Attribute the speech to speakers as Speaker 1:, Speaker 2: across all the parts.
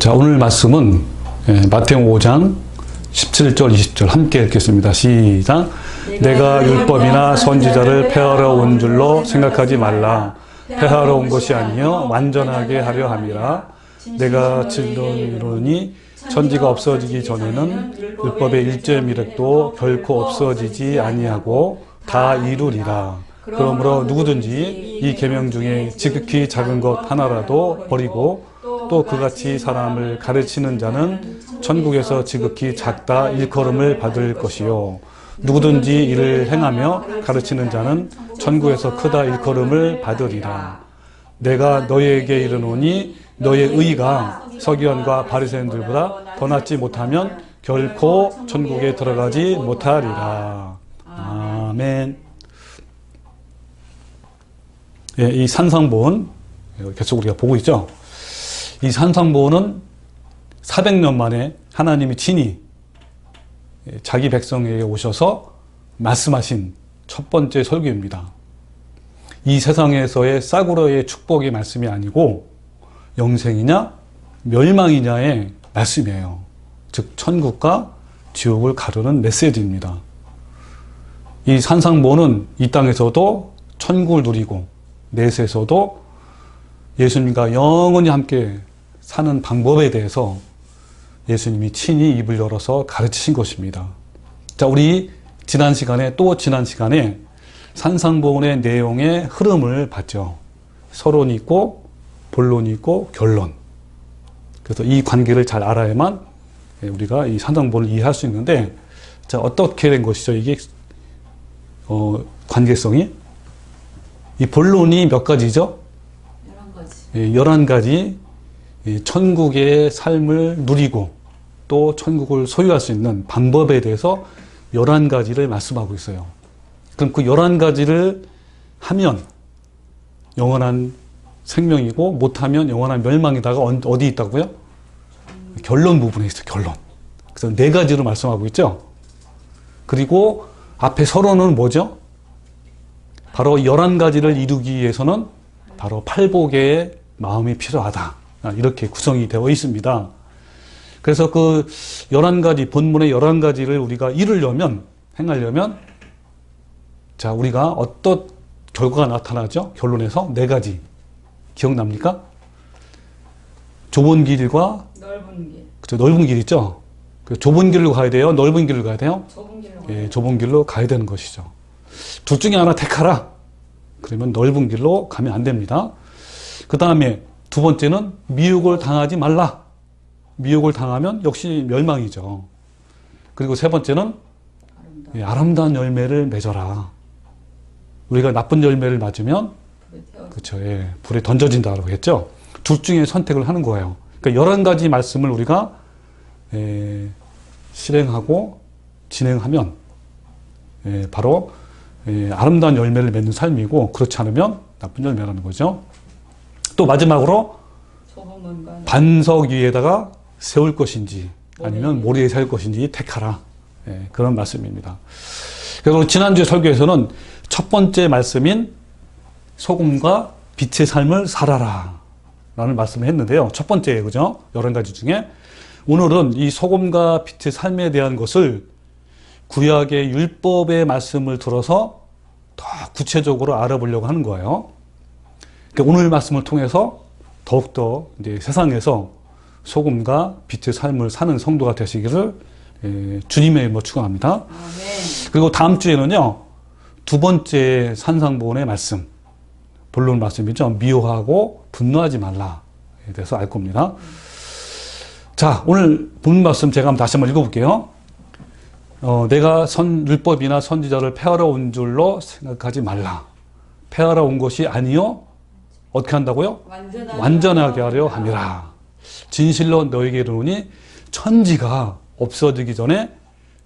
Speaker 1: 자, 오늘 말씀은 마태복음 5장 17절 20절 함께 읽겠습니다. 시작. 내가 율법이나 선지자를 폐하러 온 줄로 생각하지 말라. 폐하러 온 것이 아니요 완전하게 하려 함이라. 내가 진노이로니 천지가 없어지기 전에는 율법의 일절 미륵도 결코 없어지지 아니하고 다 이루리라. 그러므로 누구든지 이 계명 중에 지극히 작은 것 하나라도 버리고 또 그같이 사람을 가르치는 자는 천국에서 지극히 작다 일컬음을 받을 것이요 누구든지 이를 행하며 가르치는 자는 천국에서 크다 일컬음을 받으리라. 내가 너희에게 이르노니 너희의 의가 서기관과 바리새인들보다 더 낫지 못하면 결코 천국에 들어가지 못하리라. 아멘. 예, 이 산상보온 계속 우리가 보고 있죠. 이 산상보온은 400년 만에 하나님이 친히 자기 백성에게 오셔서 말씀하신 첫 번째 설교입니다. 이 세상에서의 싸구려의 축복의 말씀이 아니고 영생이냐 멸망이냐의 말씀이에요. 즉 천국과 지옥을 가르는 메시지입니다. 이 산상보온은 이 땅에서도 천국을 누리고 내세에서도 예수님과 영원히 함께 사는 방법에 대해서 예수님이 친히 입을 열어서 가르치신 것입니다. 자, 우리 지난 시간에 산상보온의 내용의 흐름을 봤죠. 서론이 있고 본론이 있고 결론. 그래서 이 관계를 잘 알아야만 우리가 이 산상보온을 이해할 수 있는데, 자, 어떻게 된 것이죠? 이게 관계성이 이 본론이 몇 가지죠? 11가지 천국의 삶을 누리고 또 천국을 소유할 수 있는 방법에 대해서 11가지를 말씀하고 있어요. 그럼 그 11가지를 하면 영원한 생명이고 못하면 영원한 멸망이다가 어디 있다고요? 결론 부분에 있어요. 결론. 그래서 4가지로 말씀하고 있죠. 그리고 앞에 서론은 뭐죠? 바로 11가지를 이루기 위해서는 바로 팔복의 마음이 필요하다. 이렇게 구성이 되어 있습니다. 그래서 그 11가지, 본문의 11가지를 우리가 행하려면, 자, 우리가 어떤 결과가 나타나죠? 결론에서 4가지. 기억납니까? 좁은 길과
Speaker 2: 넓은 길.
Speaker 1: 그렇죠. 넓은 길 있죠? 좁은 길로 가야 돼요? 넓은 길로 가야 돼요?
Speaker 2: 좁은 길로.
Speaker 1: 예, 좁은 길로 가야 되는 것이죠. 둘 중에 하나 택하라. 그러면 넓은 길로 가면 안 됩니다. 그 다음에 두 번째는 미혹을 당하지 말라. 미혹을 당하면 역시 멸망이죠. 그리고 세 번째는 아름다운 열매를 맺어라. 우리가 나쁜 열매를 맞으면 그렇죠. 예, 불에 던져진다고 했죠. 둘 중에 선택을 하는 거예요. 그러니까 11가지 말씀을 우리가 실행하고 진행하면 바로 아름다운 열매를 맺는 삶이고, 그렇지 않으면 나쁜 열매라는 거죠. 또 마지막으로 반석 위에다가 세울 것인지 아니면 모래에 세울 것인지 택하라. 그런 말씀입니다. 그래서 지난주에 설교에서는 첫 번째 말씀인 소금과 빛의 삶을 살아라 라는 말씀을 했는데요. 첫 번째예요. 그죠? 11가지 중에 오늘은 이 소금과 빛의 삶에 대한 것을 구약의 율법의 말씀을 들어서 더 구체적으로 알아보려고 하는 거예요. 그러니까 오늘 말씀을 통해서 더욱더 이제 세상에서 소금과 빛의 삶을 사는 성도가 되시기를 주님의 이름으로 축원합니다.
Speaker 2: 아멘.
Speaker 1: 그리고 다음 주에는요, 두 번째 산상보온의 말씀, 본론 말씀이죠. 미워하고 분노하지 말라에 대해서 알 겁니다. 자, 오늘 본 말씀 제가 한번 다시 한번 읽어볼게요. 내가 율법이나 선지자를 폐하러 온 줄로 생각하지 말라. 폐하러 온 것이 아니요 어떻게 한다고요? 완전하게 하려 함이라. 진실로 너에게 이르노니 천지가 없어지기 전에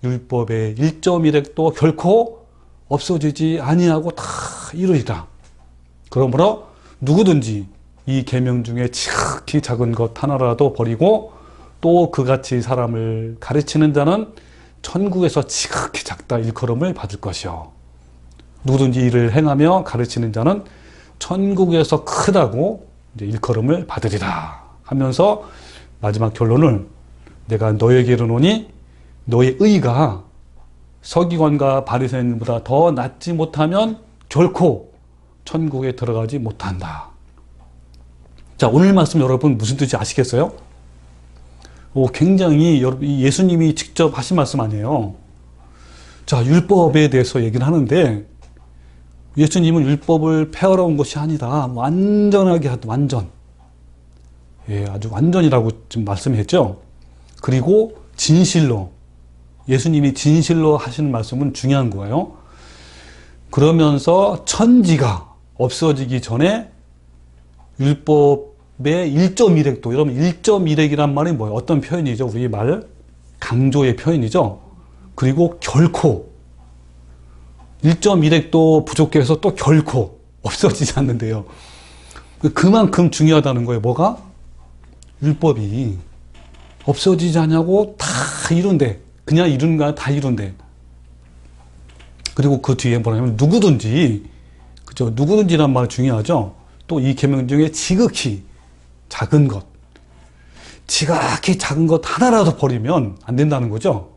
Speaker 1: 율법의 1.1획도 결코 없어지지 아니하고 다 이루리라. 그러므로 누구든지 이 계명 중에 지극히 작은 것 하나라도 버리고 또 그같이 사람을 가르치는 자는 천국에서 지극히 작다 일컬음을 받을 것이요 누구든지 이를 행하며 가르치는 자는 천국에서 크다고 이제 일컬음을 받으리라 하면서 마지막 결론을 내가 너에게 이르노니 너의 의가 서기관과 바리새인보다 더 낫지 못하면 결코 천국에 들어가지 못한다. 자, 오늘 말씀 여러분 무슨 뜻인지 아시겠어요? 굉장히 예수님이 직접 하신 말씀 아니에요. 자, 율법에 대해서 얘기를 하는데 예수님은 율법을 폐하러 온 것이 아니다. 완전하게 하다, 완전. 예, 아주 완전이라고 지금 말씀했죠. 그리고 진실로, 예수님이 진실로 하시는 말씀은 중요한 거예요. 그러면서 천지가 없어지기 전에 율법의 1.1획도, 여러분 1.1획이란 말이 뭐예요? 어떤 표현이죠? 우리 말 강조의 표현이죠. 그리고 결코 1.1획도 부족해서 또 결코 없어지지 않는데요. 그만큼 중요하다는 거예요. 뭐가? 율법이 없어지지 않냐고 다 이룬대. 그냥 이룬가 다 이룬대. 그리고 그 뒤에 뭐냐면 누구든지, 그죠? 누구든지란 말 중요하죠. 또 이 계명 중에 지극히 작은 것, 지극히 작은 것 하나라도 버리면 안 된다는 거죠.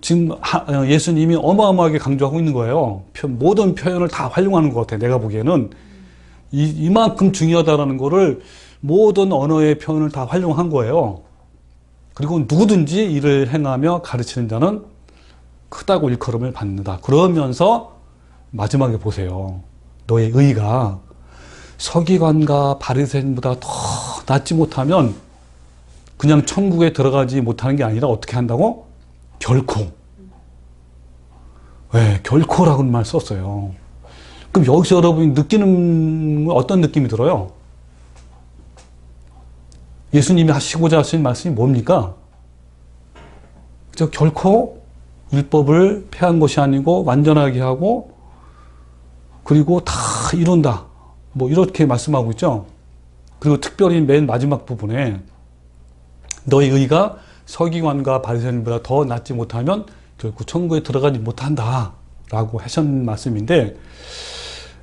Speaker 1: 지금 예수님이 어마어마하게 강조하고 있는 거예요. 모든 표현을 다 활용하는 것 같아요. 내가 보기에는 이만큼 중요하다라는 거를 모든 언어의 표현을 다 활용한 거예요. 그리고 누구든지 이를 행하며 가르치는 자는 크다고 일컬음을 받는다. 그러면서 마지막에 보세요. 너의 의가 서기관과 바리새인보다 더 낫지 못하면 그냥 천국에 들어가지 못하는 게 아니라 어떻게 한다고? 결코. 왜? 결코라고는 말 썼어요. 그럼 여기서 여러분이 느끼는 어떤 느낌이 들어요? 예수님이 하시고자 하신 말씀이 뭡니까? 그죠? 결코 율법을 폐한 것이 아니고 완전하게 하고 그리고 다 이룬다. 뭐 이렇게 말씀하고 있죠. 그리고 특별히 맨 마지막 부분에 너의 의가 서기관과 바리새인보다 더 낫지 못하면 결국 천국에 들어가지 못한다 라고 하신 말씀인데,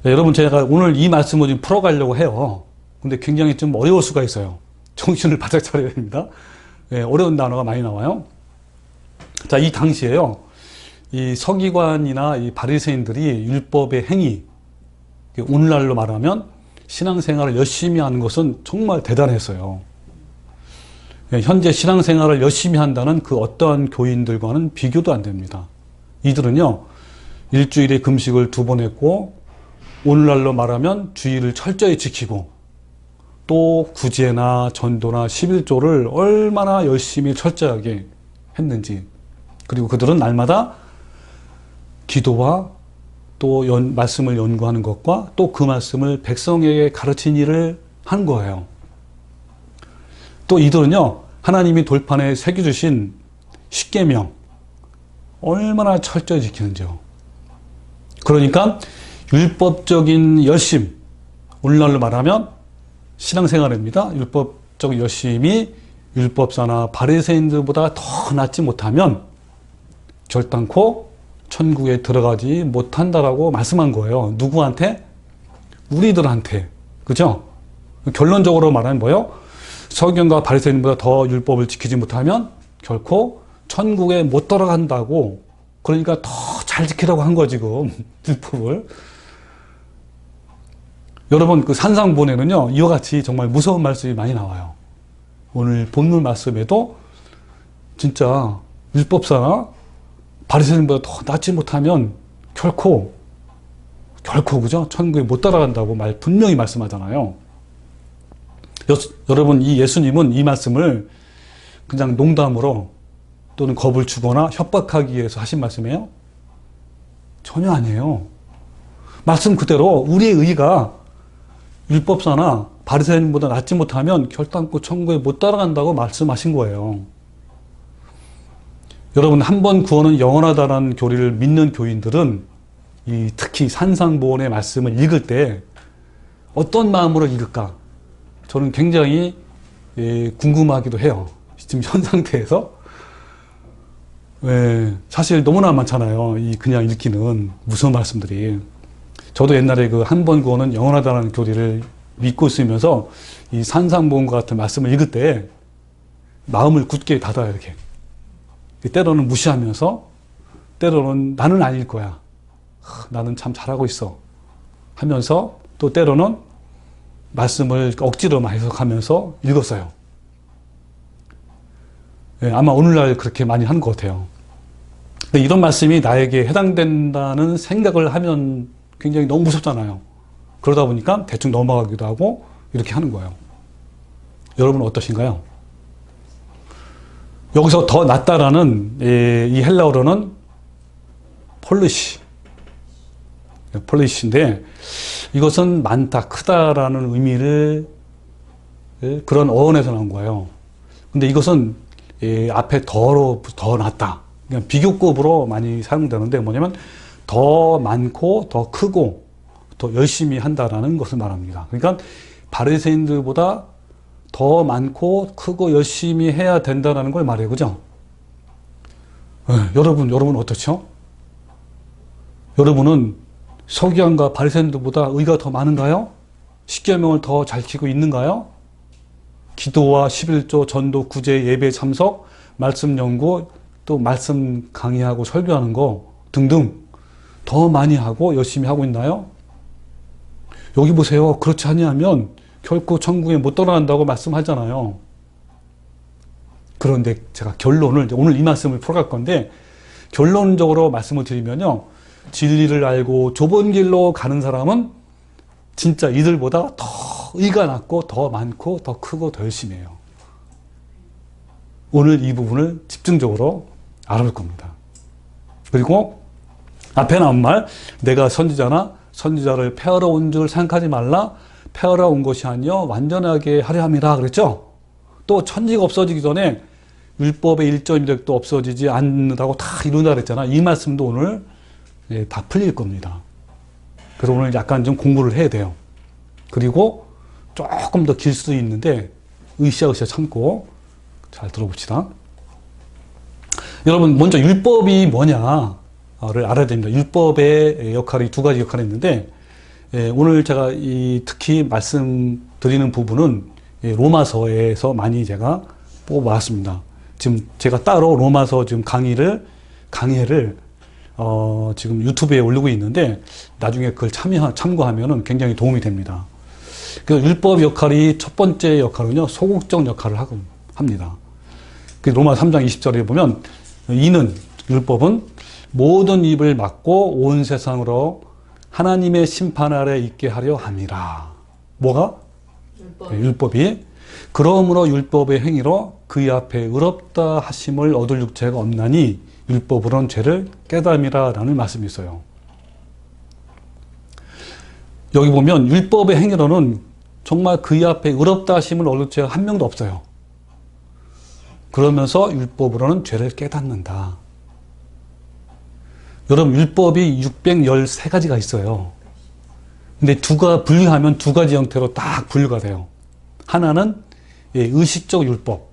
Speaker 1: 여러분 제가 오늘 이 말씀을 좀 풀어가려고 해요. 근데 굉장히 좀 어려울 수가 있어요. 정신을 바짝 차려야 됩니다. 예, 어려운 단어가 많이 나와요. 자, 이 당시에요, 이 서기관이나 이 바리새인들이 율법의 행위, 오늘날로 말하면 신앙생활을 열심히 하는 것은 정말 대단했어요. 현재 신앙생활을 열심히 한다는 그 어떠한 교인들과는 비교도 안 됩니다. 이들은요, 일주일에 금식을 2번 했고, 오늘날로 말하면 주일을 철저히 지키고, 또 구제나 전도나 11조를 얼마나 열심히 철저하게 했는지, 그리고 그들은 날마다 기도와 또 말씀을 연구하는 것과 또 그 말씀을 백성에게 가르친 일을 한 거예요. 또 이들은요, 하나님이 돌판에 새겨주신 십계명 얼마나 철저히 지키는지요. 그러니까 율법적인 열심, 오늘날로 말하면 신앙생활입니다. 율법적 열심이 율법사나 바리새인들보다 더 낫지 못하면 결단코 천국에 들어가지 못한다라고 말씀한 거예요. 누구한테? 우리들한테. 그죠? 결론적으로 말하면 뭐예요? 서기관과 바리새인보다 더 율법을 지키지 못하면 결코 천국에 못 들어간다고. 그러니까 더 잘 지키라고 한 거지, 지금 율법을. 여러분, 그 산상본에는요, 이와 같이 정말 무서운 말씀이 많이 나와요. 오늘 본문 말씀에도 진짜 율법사나 바리새인보다 더 낫지 못하면 결코 그죠? 천국에 못 따라간다고 분명히 말씀하잖아요. 여러분, 이 예수님은 이 말씀을 그냥 농담으로 또는 겁을 주거나 협박하기 위해서 하신 말씀이에요? 전혀 아니에요. 말씀 그대로 우리의 의가 율법사나 바리새인보다 낫지 못하면 결단코 천국에 못 따라간다고 말씀하신 거예요. 여러분, 한 번 구원은 영원하다라는 교리를 믿는 교인들은 특히 산상보훈의 말씀을 읽을 때 어떤 마음으로 읽을까? 저는 굉장히 궁금하기도 해요. 지금 현 상태에서. 사실 너무나 많잖아요. 그냥 읽기는 무서운 말씀들이. 저도 옛날에 그 한 번 구원은 영원하다는 교리를 믿고 있으면서 이 산상보훈과 같은 말씀을 읽을 때 마음을 굳게 닫아요, 이렇게. 때로는 무시하면서, 때로는 나는 아닐 거야. 나는 참 잘하고 있어. 하면서, 또 때로는 말씀을 억지로 해석하면서 읽었어요. 예, 아마 오늘날 그렇게 많이 하는 것 같아요. 이런 말씀이 나에게 해당된다는 생각을 하면 굉장히 너무 무섭잖아요. 그러다 보니까 대충 넘어가기도 하고 이렇게 하는 거예요. 여러분 어떠신가요? 여기서 더 낫다라는 이 헬라어로는 폴리시인데 이것은 많다, 크다라는 의미를 그런 어원에서 나온 거예요. 근데 이것은 앞에 더로 더 낫다. 그냥 비교급으로 많이 사용되는데 뭐냐면 더 많고 더 크고 더 열심히 한다라는 것을 말합니다. 그러니까 바리새인들보다 더 많고 크고 열심히 해야 된다는 걸 말해요. 그죠? 여러분 어떻죠? 여러분은 서기관과 바리새인들보다 의가 더 많은가요? 십계명을 더 잘 지키고 있는가요? 기도와 11조, 전도, 구제, 예배 참석, 말씀 연구, 또 말씀 강의하고 설교하는 거 등등 더 많이 하고 열심히 하고 있나요? 여기 보세요. 그렇지 않으면 결코 천국에 못 들어간다고 말씀하잖아요. 그런데 제가 결론을 오늘 이 말씀을 풀어갈 건데 결론적으로 말씀을 드리면요. 진리를 알고 좁은 길로 가는 사람은 진짜 이들보다 더 의가 낮고 더 많고 더 크고 더 열심히 해요. 오늘 이 부분을 집중적으로 알아볼 겁니다. 그리고 앞에 나온 말, 내가 선지자나 선지자를 폐하러 온 줄 생각하지 말라. 폐하러 온 것이 아니여 완전하게 하려 함이라 그랬죠. 또 천지가 없어지기 전에 율법의 1.1획도 없어지지 않는다고 다 이룬다 그랬잖아. 이 말씀도 오늘 다 풀릴 겁니다. 그래서 오늘 약간 좀 공부를 해야 돼요. 그리고 조금 더 길 수도 있는데 으쌰으쌰 참고 잘 들어봅시다. 여러분 먼저 율법이 뭐냐를 알아야 됩니다. 율법의 역할이 두 가지 역할이 있는데 오늘 제가 특히 말씀드리는 부분은 로마서에서 많이 제가 뽑아왔습니다. 지금 제가 따로 로마서 지금 강의를 지금 유튜브에 올리고 있는데 나중에 그걸 참고하면 굉장히 도움이 됩니다. 그래서 율법 역할이 첫 번째 역할은요, 소극적 역할을 합니다. 로마 3장 20절에 보면 이는 율법은 모든 입을 막고 온 세상으로 하나님의 심판 아래 있게 하려 함이라. 뭐가? 율법이. 그러므로 율법의 행위로 그의 앞에 의롭다 하심을 얻을 육체가 없나니 율법으로는 죄를 깨달음이라 라는 말씀이 있어요. 여기 보면 율법의 행위로는 정말 그의 앞에 의롭다 하심을 얻을 육체가 한 명도 없어요. 그러면서 율법으로는 죄를 깨닫는다. 여러분 율법이 613가지가 있어요. 근데 분류하면 두 가지 형태로 딱 분류가 돼요. 하나는 의식적 율법.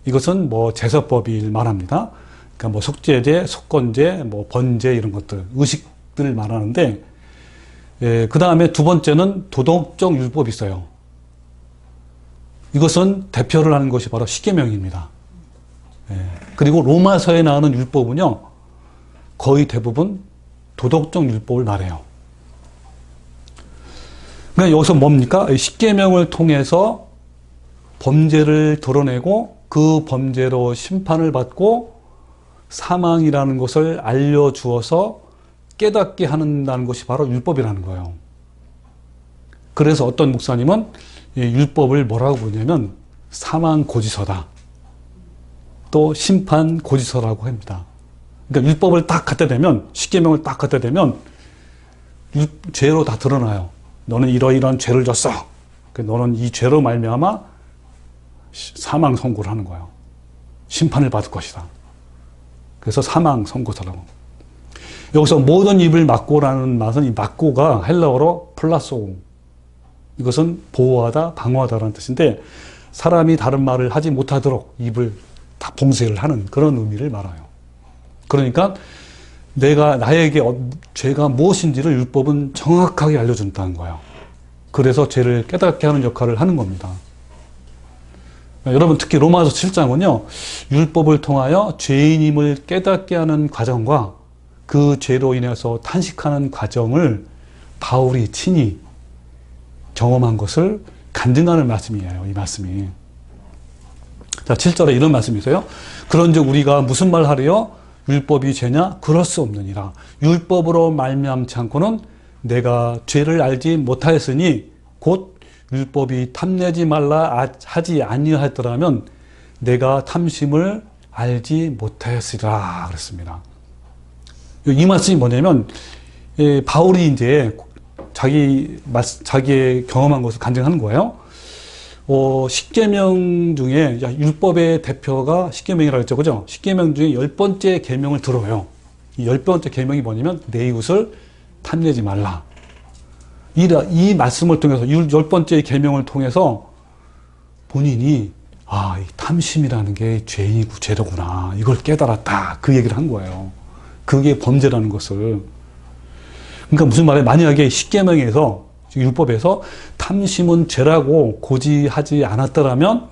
Speaker 1: 이것은 제사법을 말합니다. 그러니까 속죄제, 속건제, 번제 이런 것들, 의식들을 말하는데 그 다음에 두 번째는 도덕적 율법이 있어요. 이것은 대표를 하는 것이 바로 십계명입니다. 그리고 로마서에 나오는 율법은요, 거의 대부분 도덕적 율법을 말해요. 그러니까 여기서 뭡니까? 십계명을 통해서 범죄를 드러내고 그 범죄로 심판을 받고 사망이라는 것을 알려주어서 깨닫게 한다는 것이 바로 율법이라는 거예요. 그래서 어떤 목사님은 율법을 뭐라고 부르냐면 사망 고지서다. 또 심판 고지서라고 합니다. 그러니까 율법을 딱 갖다 대면, 십계명을 딱 갖다 대면 죄로 다 드러나요. 너는 이러이러한 죄를 졌어. 너는 이 죄로 말미암아 사망 선고를 하는 거예요. 심판을 받을 것이다. 그래서 사망 선고서라고. 여기서 모든 입을 막고라는 말은 이 막고가 헬라어로 플라소. 이것은 보호하다, 방어하다라는 뜻인데 사람이 다른 말을 하지 못하도록 입을 다 봉쇄를 하는 그런 의미를 말해요. 그러니까 나에게 죄가 무엇인지를 율법은 정확하게 알려준다는 거예요. 그래서 죄를 깨닫게 하는 역할을 하는 겁니다. 여러분 특히 로마서 7장은요. 율법을 통하여 죄인임을 깨닫게 하는 과정과 그 죄로 인해서 탄식하는 과정을 바울이 친히 경험한 것을 간증하는 말씀이에요. 이 말씀이. 자, 7절에 이런 말씀이 있어요. 그런즉 우리가 무슨 말 하리요? 율법이 죄냐? 그럴 수 없느니라. 율법으로 말미암지 않고는 내가 죄를 알지 못하였으니 곧 율법이 탐내지 말라 하지 아니하였더라면 내가 탐심을 알지 못하였으리라 그랬습니다. 이 말씀이 뭐냐면 바울이 이제 자기의 경험한 것을 간증하는 거예요. 10계명 중에 율법의 대표가 10계명이라고 했죠. 그죠? 10계명 중에 10번째 계명을 들어요. 이 10번째 계명이 뭐냐면 내 이웃을 탐내지 말라. 이 말씀을 통해서 10번째 계명을 통해서 본인이 이 탐심이라는 게 죄이고 죄로구나. 이걸 깨달았다. 그 얘기를 한 거예요. 그게 범죄라는 것을. 그러니까 무슨 말이에요? 만약에 10계명에서 율법에서 탐심은 죄라고 고지하지 않았더라면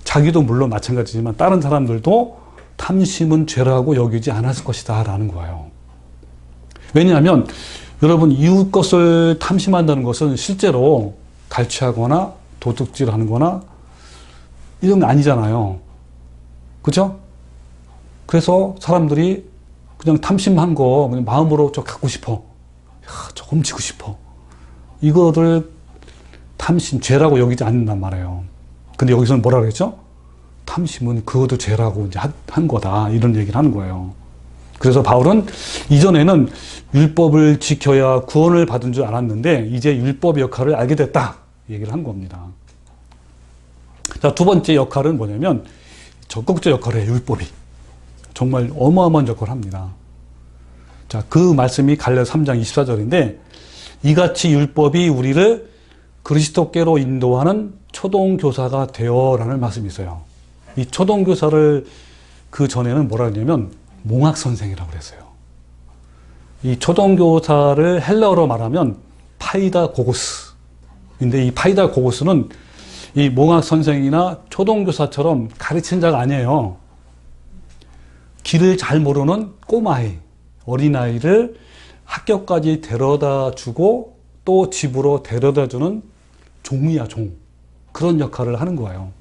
Speaker 1: 자기도 물론 마찬가지지만 다른 사람들도 탐심은 죄라고 여기지 않았을 것이다 라는 거예요. 왜냐하면 여러분 이웃 것을 탐심한다는 것은 실제로 갈취하거나 도둑질하는 거나 이런 게 아니잖아요. 그죠? 그래서 사람들이 그냥 탐심한 거 그냥 마음으로 저 갖고 싶어. 저 훔치고 싶어. 이거를 탐심, 죄라고 여기지 않는단 말이에요. 근데 여기서는 뭐라 그랬죠? 탐심은 그것도 죄라고 이제 한 거다. 이런 얘기를 하는 거예요. 그래서 바울은 이전에는 율법을 지켜야 구원을 받은 줄 알았는데 이제 율법의 역할을 알게 됐다. 얘기를 한 겁니다. 자, 두 번째 역할은 뭐냐면 적극적 역할을 해요. 율법이. 정말 어마어마한 역할을 합니다. 자, 그 말씀이 갈라디아 3장 24절인데 이같이 율법이 우리를 그리스도께로 인도하는 초동교사가 되어라는 말씀이 있어요. 이 초동교사를 그 전에는 뭐라 그러냐면 몽학선생이라고 그랬어요. 이 초동교사를 헬라어로 말하면 파이다고고스. 근데 이 파이다고고스는 이 몽학선생이나 초동교사처럼 가르치는 자가 아니에요. 길을 잘 모르는 꼬마아이, 어린아이를 학교까지 데려다 주고 또 집으로 데려다 주는 종이야, 종. 그런 역할을 하는 거예요.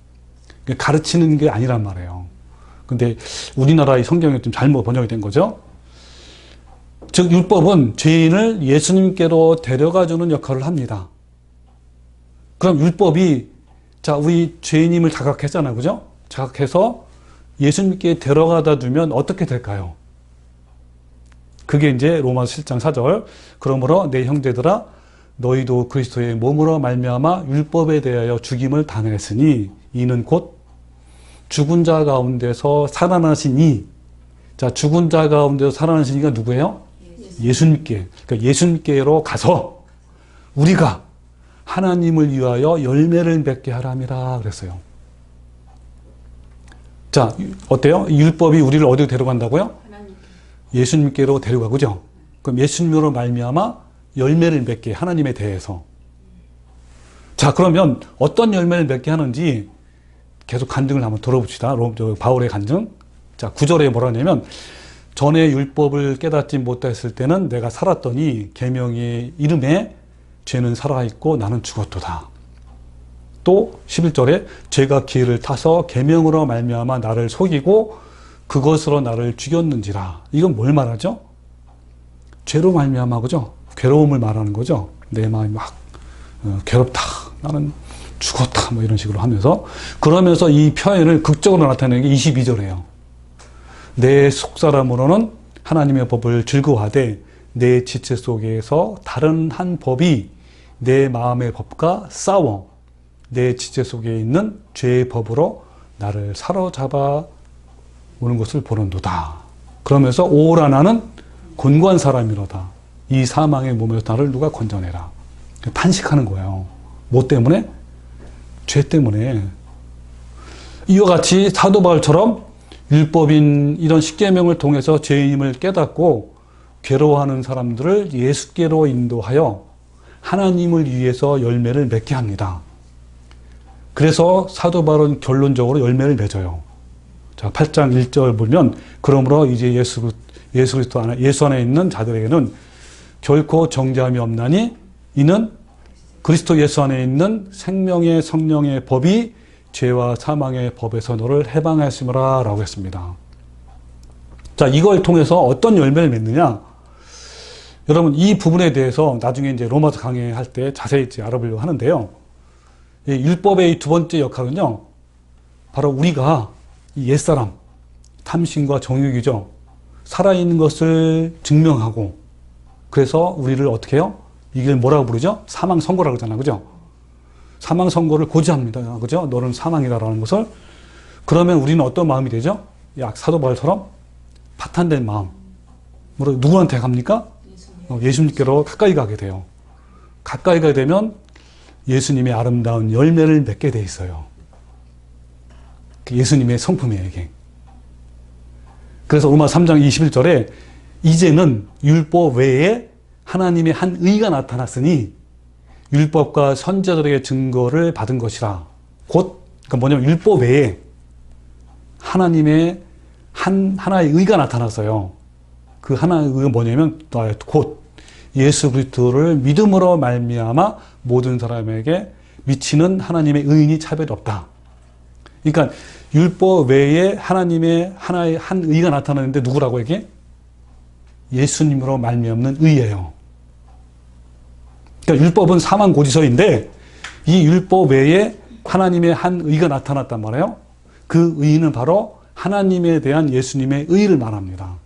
Speaker 1: 가르치는 게 아니란 말이에요. 근데 우리나라의 성경이 좀 잘못 번역이 된 거죠. 즉, 율법은 죄인을 예수님께로 데려가 주는 역할을 합니다. 그럼 율법이, 자, 우리 죄인임을 자각했잖아요. 그죠? 자각해서 예수님께 데려가다 두면 어떻게 될까요? 그게 이제 로마서 7장 4절. 그러므로 내 형제들아 너희도 그리스도의 몸으로 말미암아 율법에 대하여 죽임을 당했으니 이는 곧 죽은 자 가운데서 살아나신 이. 자, 죽은 자 가운데서 살아나신 이가 누구예요? 예수님께. 그러니까 예수님께로 가서 우리가 하나님을 위하여 열매를 맺게 하람이라 그랬어요. 자, 어때요? 율법이 우리를 어디로 데려간다고요? 예수님께로 데려가, 그죠? 그럼 예수님으로 말미암아 열매를 맺게, 하나님에 대해서. 자, 그러면 어떤 열매를 맺게 하는지 계속 간증을 한번 들어봅시다. 바울의 간증. 자, 9절에 뭐라 하냐면 전에 율법을 깨닫지 못했을 때는 내가 살았더니 계명의 이름에 죄는 살아있고 나는 죽었도다. 또 11절에 죄가 기회를 타서 계명으로 말미암아 나를 속이고 그것으로 나를 죽였는지라. 이건 뭘 말하죠? 죄로 말미암아, 그죠? 괴로움을 말하는 거죠. 내 마음이 막 괴롭다. 나는 죽었다. 뭐 이런 식으로 하면서 그러면서 이 표현을 극적으로 나타내는 게 22절이에요. 내 속사람으로는 하나님의 법을 즐거워하되 내 지체 속에서 다른 한 법이 내 마음의 법과 싸워 내 지체 속에 있는 죄의 법으로 나를 사로잡아 오는 것을 보는도다. 그러면서 오라 나는 곤고한 사람이로다. 이 사망의 몸에서 나를 누가 건져내라. 탄식하는 거예요. 뭐 때문에? 죄 때문에. 이와 같이 사도 바울처럼 율법인 이런 십계명을 통해서 죄인임을 깨닫고 괴로워하는 사람들을 예수께로 인도하여 하나님을 위해서 열매를 맺게 합니다. 그래서 사도 바울은 결론적으로 열매를 맺어요. 자, 8장 1절 보면 그러므로 이제 예수 그리스도 안에 예수 안에 있는 자들에게는 결코 정죄함이 없나니 이는 그리스도 예수 안에 있는 생명의 성령의 법이 죄와 사망의 법에서 너를 해방하였으므라 라고 했습니다. 자, 이걸 통해서 어떤 열매를 맺느냐? 여러분, 이 부분에 대해서 나중에 이제 로마서 강의할 때 자세히 이제 알아보려고 하는데요. 이 율법의 이 두 번째 역할은요, 바로 우리가 이 옛사람, 탐심과 정욕이죠. 살아있는 것을 증명하고, 그래서 우리를 어떻게 해요? 이걸 뭐라고 부르죠? 사망 선고라고 그러잖아요. 그죠? 사망 선고를 고지합니다. 그죠? 너는 사망이다라는 것을. 그러면 우리는 어떤 마음이 되죠? 사도 바울처럼 파탄된 마음으로 누구한테 갑니까? 예수님께로 가까이 가게 돼요. 가까이 가게 되면 예수님의 아름다운 열매를 맺게 돼 있어요. 예수님의 성품이에요, 이게. 그래서 로마 3장 21절에 이제는 율법 외에 하나님의 한 의가 나타났으니 율법과 선지자들에게 증거를 받은 것이라. 곧, 그러니까 뭐냐면 율법 외에 하나님의 하나의 의가 나타났어요. 그 하나의 의가 뭐냐면 곧 예수 그리스도를 믿음으로 말미암아 모든 사람에게 미치는 하나님의 의인이 차별이 없다. 그러니까 율법 외에 하나님의 하나의 한 의가 나타나는데 누구라고 이게? 예수님으로 말미암는 의예요. 그러니까 율법은 사망 고지서인데 이 율법 외에 하나님의 한 의가 나타났단 말이에요. 그 의는 바로 하나님에 대한 예수님의 의를 말합니다.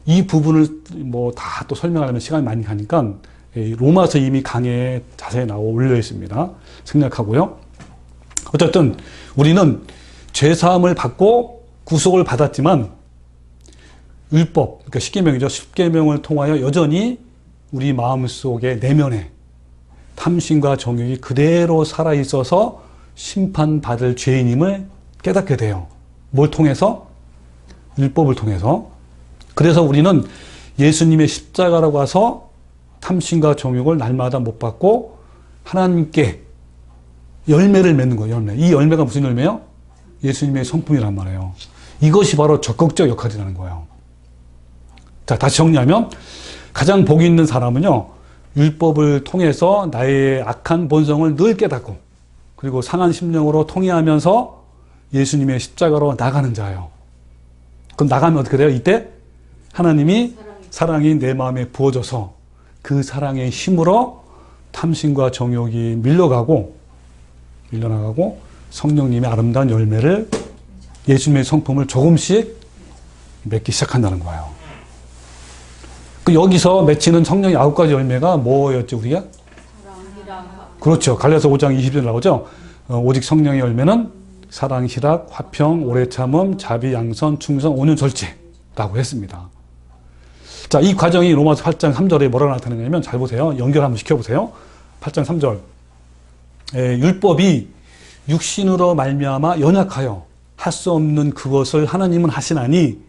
Speaker 1: 이 부분을 뭐 다 또 설명하려면 시간이 많이 가니까 로마서 이미 강의에 자세히 올려 있습니다. 생략하고요. 어쨌든 우리는 죄사함을 받고 구속을 받았지만 율법, 그러니까 십계명이죠. 십계명을 통하여 여전히 우리 마음속에 내면에 탐심과 정욕이 그대로 살아있어서 심판받을 죄인임을 깨닫게 돼요. 뭘 통해서? 율법을 통해서. 그래서 우리는 예수님의 십자가라고 와서 탐심과 정욕을 날마다 못 받고 하나님께 열매를 맺는 거예요. 열매. 이 열매가 무슨 열매요? 예수님의 성품이란 말이에요. 이것이 바로 적극적 역할이라는 거예요. 자, 다시 정리하면 가장 복이 있는 사람은요, 율법을 통해서 나의 악한 본성을 늘 깨닫고 그리고 상한 심령으로 통회하면서 예수님의 십자가로 나가는 자예요. 그럼 나가면 어떻게 돼요? 이때 하나님이 사랑이 내 마음에 부어져서 그 사랑의 힘으로 탐심과 정욕이 밀려나가고 성령님의 아름다운 열매를 예수님의 성품을 조금씩 맺기 시작한다는 거예요. 여기서 맺히는 성령의 9가지 열매가 뭐였죠, 우리가? 그렇죠. 갈라디아서 5장 20절 나오죠. 오직 성령의 열매는 사랑, 희락, 화평, 오래 참음, 자비, 양선, 충성, 온유, 절제라고 했습니다. 자, 이 과정이 로마서 8장 3절에 뭐라고 나타나냐면 잘 보세요. 연결 한번 시켜보세요. 8장 3절. 율법이 육신으로 말미암아 연약하여 할 수 없는 그것을 하나님은 하시나니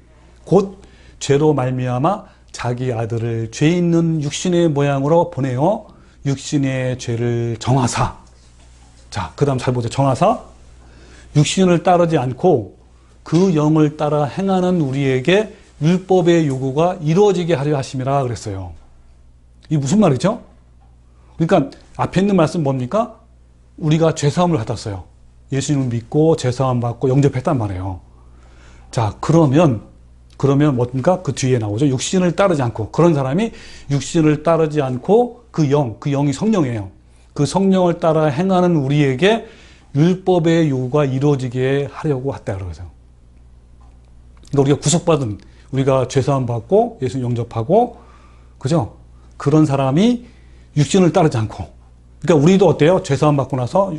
Speaker 1: 곧 죄로 말미암아 자기 아들을 죄 있는 육신의 모양으로 보내어 육신의 죄를 정하사. 자, 그 다음 잘 보세요. 정하사. 육신을 따르지 않고 그 영을 따라 행하는 우리에게 율법의 요구가 이루어지게 하려 하심이라 그랬어요. 이게 무슨 말이죠? 그러니까 앞에 있는 말씀 뭡니까? 우리가 죄사함을 받았어요. 예수님을 믿고 죄사함 받고 영접했단 말이에요. 자, 그러면 뭡니까? 그 뒤에 나오죠. 육신을 따르지 않고, 그런 사람이 육신을 따르지 않고 그 영이 성령이에요. 그 성령을 따라 행하는 우리에게 율법의 요구가 이루어지게 하려고 했다 그러죠. 그러니까 우리가 구속받은, 우리가 죄사함 받고 예수 영접하고, 그죠? 그런 사람이 육신을 따르지 않고, 그러니까 우리도 어때요? 죄사함 받고 나서,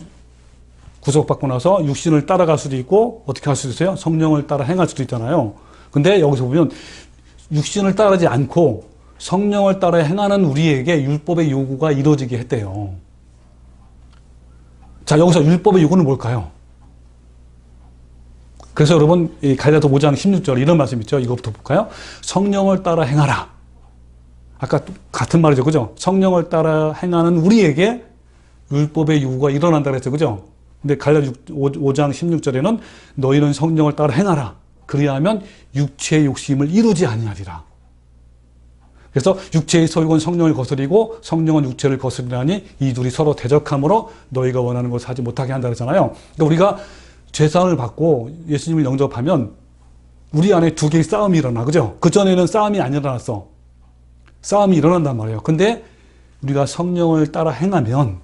Speaker 1: 구속받고 나서 육신을 따라갈 수도 있고, 어떻게 할 수도 있어요? 성령을 따라 행할 수도 있잖아요. 근데 여기서 보면 육신을 따르지 않고 성령을 따라 행하는 우리에게 율법의 요구가 이루어지게 했대요. 자, 여기서 율법의 요구는 뭘까요? 그래서 여러분, 이 갈라디아서 5장 16절 이런 말씀 있죠. 이거부터 볼까요? 성령을 따라 행하라. 아까 같은 말이죠. 그죠? 성령을 따라 행하는 우리에게 율법의 요구가 일어난다 그랬죠. 그죠? 근데 갈라디아 5장 16절에는 너희는 성령을 따라 행하라. 그리하면 육체의 욕심을 이루지 아니하리라. 그래서 육체의 소욕은 성령을 거스리고 성령은 육체를 거스리라니 이 둘이 서로 대적함으로 너희가 원하는 것을 하지 못하게 한다 그랬잖아요. 그러니까 우리가 죄사함을 받고 예수님을 영접하면 우리 안에 두 개의 싸움이 일어나. 그죠? 그전에는 싸움이 안 일어났어. 싸움이 일어난단 말이에요. 근데 우리가 성령을 따라 행하면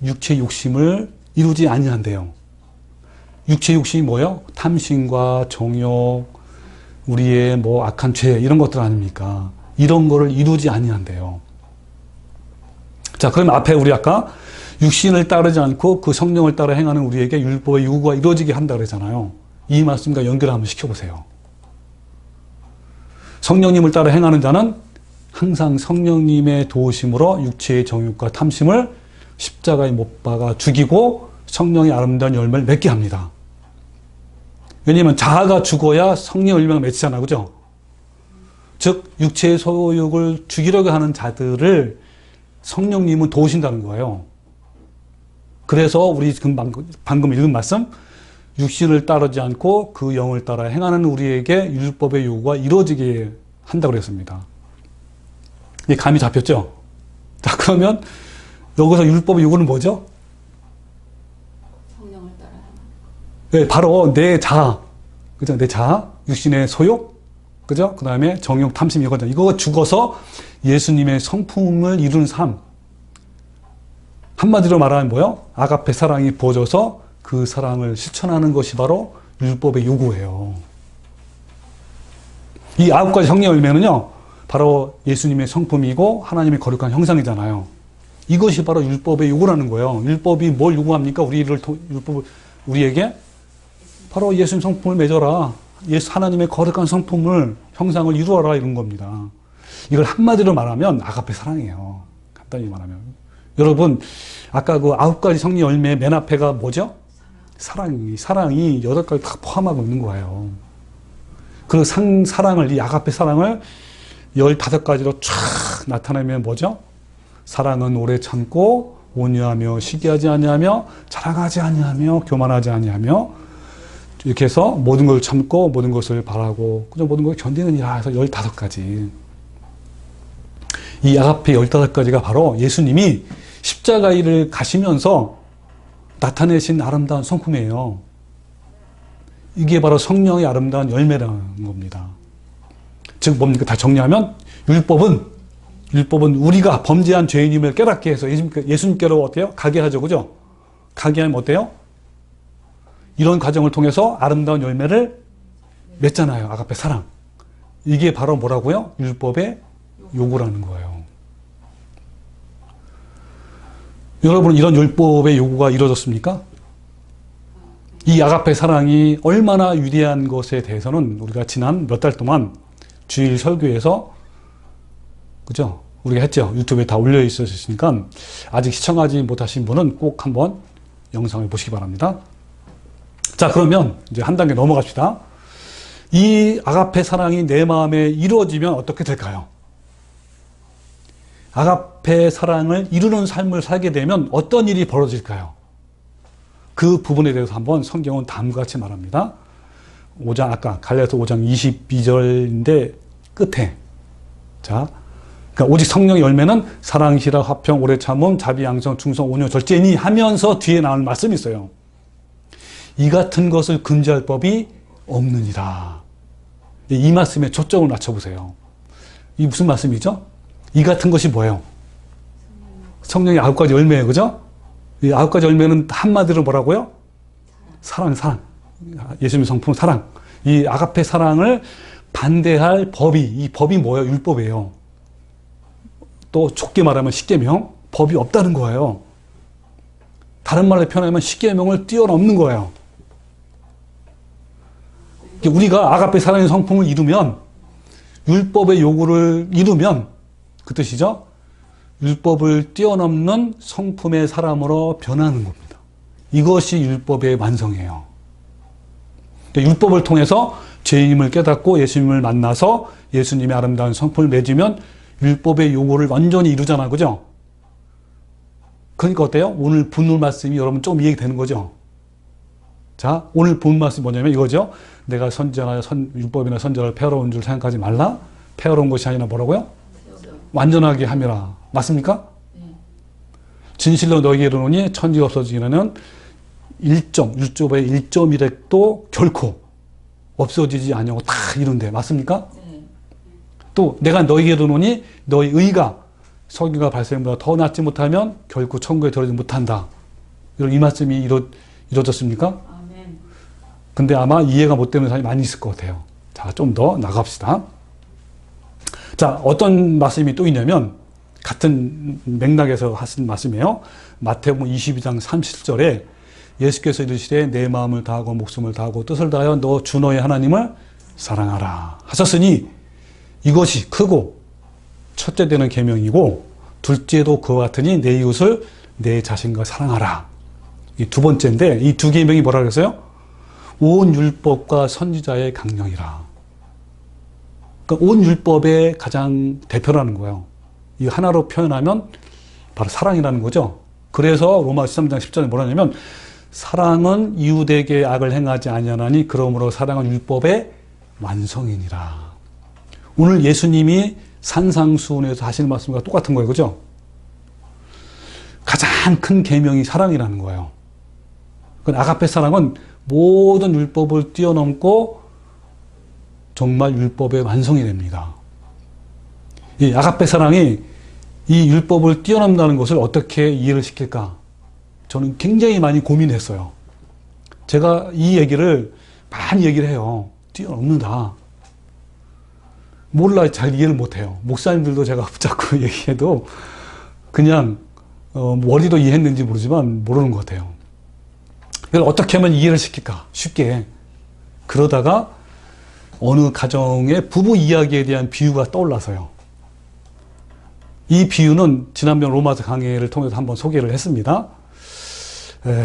Speaker 1: 육체의 욕심을 이루지 아니한대요. 육체의 욕심이 뭐예요? 탐심과 정욕, 우리의 뭐 악한 죄 이런 것들 아닙니까? 이런 거를 이루지 아니한대요. 자, 그러면 앞에 우리 아까 육신을 따르지 않고 그 성령을 따라 행하는 우리에게 율법의 요구가 이루어지게 한다 그랬잖아요. 이 말씀과 연결 한번 시켜보세요. 성령님을 따라 행하는 자는 항상 성령님의 도우심으로 육체의 정욕과 탐심을 십자가에 못 박아 죽이고 성령의 아름다운 열매를 맺게 합니다. 왜냐하면 자아가 죽어야 성령의 열매가 맺히잖아. 그죠? 즉 육체의 소욕을 죽이려고 하는 자들을 성령님은 도우신다는 거예요. 그래서 우리 방금 읽은 말씀, 육신을 따르지 않고 그 영을 따라 행하는 우리에게 율법의 요구가 이루어지게 한다고 그랬습니다. 이게 감이 잡혔죠? 자, 그러면 여기서 율법의 요구는 뭐죠?
Speaker 2: 성령을 따라.
Speaker 1: 네, 바로 내 자아, 그죠? 내 자아, 육신의 소욕, 그죠? 그 다음에 정욕, 탐심 이거죠. 이거 죽어서 예수님의 성품을 이루는 삶. 한마디로 말하면 뭐요? 아가페 사랑이 부어져서 그 사랑을 실천하는 것이 바로 율법의 요구예요. 이 9가지 성령 열매는요, 바로 예수님의 성품이고 하나님의 거룩한 형상이잖아요. 이것이 바로 율법의 요구라는 거예요. 율법이 뭘 요구합니까? 우리에게 바로 예수님 성품을 맺어라. 하나님의 거룩한 성품을, 형상을 이루어라, 이런 겁니다. 이걸 한마디로 말하면 아가페 사랑이에요. 간단히 말하면. 여러분, 아까 그 9가지 성령 열매 맨 앞에가 뭐죠? 사랑이 8가지 다 포함하고 있는 거예요. 그 사랑을, 이 아가페 사랑을 15가지로 쫙 나타내면 뭐죠? 사랑은 오래 참고 온유하며 시기하지 아니하며 자랑하지 아니하며 교만하지 아니하며 이렇게 해서 모든 걸 참고 모든 것을 바라고 그저 모든 걸 견디느니라 해서 15가지. 이 아가페 15가지가 바로 예수님이 십자가의 일을 가시면서 나타내신 아름다운 성품이에요. 이게 바로 성령의 아름다운 열매라는 겁니다. 즉 뭡니까? 다 정리하면 율법은 우리가 범죄한 죄인임을 깨닫게 해서 예수님께로 어때요? 가게 하죠. 그죠? 가게 하면 어때요? 이런 과정을 통해서 아름다운 열매를 맺잖아요. 아가페 사랑. 이게 바로 뭐라고요? 율법의 요구라는 거예요. 여러분, 이런 율법의 요구가 이루어졌습니까? 이 아가페 사랑이 얼마나 위대한 것에 대해서는 우리가 지난 몇 달 동안 주일 설교에서, 그죠? 우리가 했죠. 유튜브에 다 올려 있으시니까 아직 시청하지 못하신 분은 꼭 한번 영상을 보시기 바랍니다. 자, 그러면 이제 한 단계 넘어갑시다. 이 아가페 사랑이 내 마음에 이루어지면 어떻게 될까요? 아가페 사랑을 이루는 삶을 살게 되면 어떤 일이 벌어질까요? 그 부분에 대해서 한번 성경은 다음과 같이 말합니다. 5장, 아까 갈라디아서 5장 22절인데 끝에, 자, 그러니까 오직 성령의 열매는 사랑, 희락, 화평, 오래 참음, 자비, 양성, 충성, 온유, 절제니 하면서 뒤에 나오는 말씀이 있어요. 이 같은 것을 금지할 법이 없느니라. 이 말씀에 초점을 맞춰보세요. 이 무슨 말씀이죠? 이 같은 것이 뭐예요? 성령의 9가지 열매예요. 그죠? 이 9가지 열매는 한마디로 뭐라고요? 사랑. 예수님의 성품 사랑. 이 아가페 사랑을 반대할 이 법이 뭐예요? 율법이에요. 또 좁게 말하면 십계명, 법이 없다는 거예요. 다른 말로 표현하면 십계명을 뛰어넘는 거예요. 우리가 아가페 사랑의 성품을 이루면, 율법의 요구를 이루면, 그 뜻이죠? 율법을 뛰어넘는 성품의 사람으로 변하는 겁니다. 이것이 율법의 완성이에요. 율법을 통해서 죄인임을 깨닫고 예수님을 만나서 예수님의 아름다운 성품을 맺으면 율법의 요구를 완전히 이루잖아. 그죠? 그러니까 어때요? 오늘 본문 말씀이 여러분 좀 이해되는 거죠? 자, 오늘 본 말씀이 뭐냐면 이거죠. 내가 선지자나 율법이나 선지자를 폐하러 온 줄 생각하지 말라. 폐하러 온 것이 아니라 뭐라고요? 완전하게 함이라. 맞습니까? 진실로 너희에게 이르노니 천지가 없어지기는 율법의 1.1획도 결코 없어지지 아니하고 다 이룬대. 맞습니까? 또 내가 너희에게 이르노니 너희 의가 석유가 발생보다 더 낫지 못하면 결코 천국에 들어오지 못한다. 이 말씀이 이루어졌습니까? 근데 아마 이해가 못 되는 사람이 많이 있을 것 같아요. 자, 좀 더 나갑시다. 자, 어떤 말씀이 또 있냐면 같은 맥락에서 하신 말씀이에요. 마태복음 22장 30절에 예수께서 이르시되 내 마음을 다하고 목숨을 다하고 뜻을 다하여 너 주 너의 하나님을 사랑하라 하셨으니 이것이 크고 첫째 되는 계명이고 둘째도 그와 같으니 내 이웃을 내 자신과 사랑하라. 이 두 번째인데 이 두 계명이 뭐라 그랬어요? 온 율법과 선지자의 강령이라. 그러니까 온 율법의 가장 대표라는 거예요. 이 하나로 표현하면 바로 사랑이라는 거죠. 그래서 로마 13장 10절에 뭐라 하냐면 사랑은 이웃에게 악을 행하지 아니하나니 그러므로 사랑은 율법의 완성이니라. 오늘 예수님이 산상수훈에서 하시는 말씀과 똑같은 거예요. 그죠? 가장 큰 계명이 사랑이라는 거예요. 아가페 사랑은 모든 율법을 뛰어넘고 정말 율법의 완성이 됩니다. 이 아가페 사랑이 이 율법을 뛰어넘는다는 것을 어떻게 이해를 시킬까? 저는 굉장히 많이 고민했어요. 제가 이 얘기를 많이 얘기를 해요. 뛰어넘는다. 몰라, 잘 이해를 못해요. 목사님들도 제가 붙잡고 얘기해도 그냥 머리도 이해했는지 모르지만 모르는 것 같아요. 이걸 어떻게 하면 이해를 시킬까? 쉽게. 그러다가 어느 가정의 부부 이야기에 대한 비유가 떠올라서요. 이 비유는 지난번 로마서 강해를 통해서 한번 소개를 했습니다.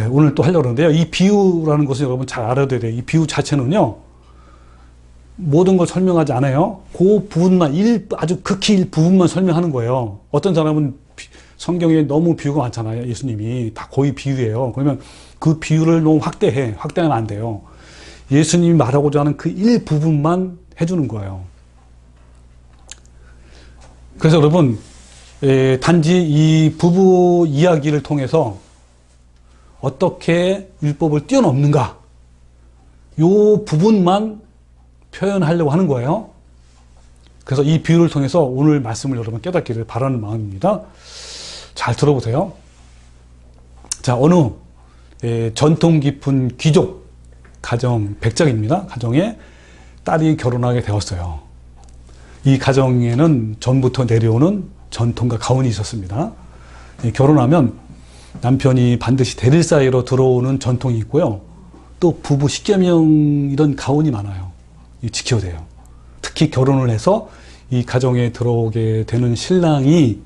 Speaker 1: 오늘 또 하려고 하는데요. 이 비유라는 것은 여러분 잘 알아야 돼요. 이 비유 자체는요. 모든 걸 설명하지 않아요. 그 부분만, 아주 극히 일부분만 설명하는 거예요. 어떤 사람은 성경에 너무 비유가 많잖아요. 예수님이 다 거의 비유예요. 그러면 그 비유를 너무 확대하면 안 돼요. 예수님이 말하고자 하는 그 일부분만 해주는 거예요. 그래서 여러분, 단지 이 부부 이야기를 통해서 어떻게 율법을 뛰어넘는가, 요 부분만 표현하려고 하는 거예요. 그래서 이 비유를 통해서 오늘 말씀을 여러분 깨닫기를 바라는 마음입니다. 잘 들어보세요. 자, 어느 전통 깊은 귀족 가정 백작입니다. 가정에 딸이 결혼하게 되었어요. 이 가정에는 전부터 내려오는 전통과 가훈이 있었습니다. 결혼하면 남편이 반드시 대릴 사이로 들어오는 전통이 있고요. 또 부부 십계명 이런 가훈이 많아요. 지켜야 돼요. 특히 결혼을 해서 이 가정에 들어오게 되는 신랑이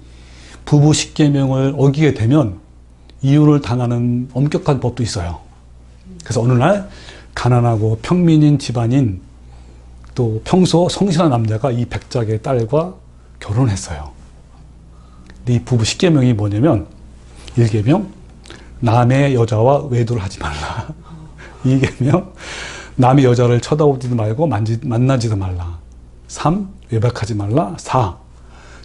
Speaker 1: 부부 십계명을 어기게 되면 이혼을 당하는 엄격한 법도 있어요. 그래서 어느 날 가난하고 평민인 집안인 또 평소 성실한 남자가 이 백작의 딸과 결혼했어요. 이 부부 십계명이 뭐냐면 1계명 남의 여자와 외도를 하지 말라. 2계명 남의 여자를 쳐다보지도 말고 만나지도 말라. 3. 외박하지 말라. 4.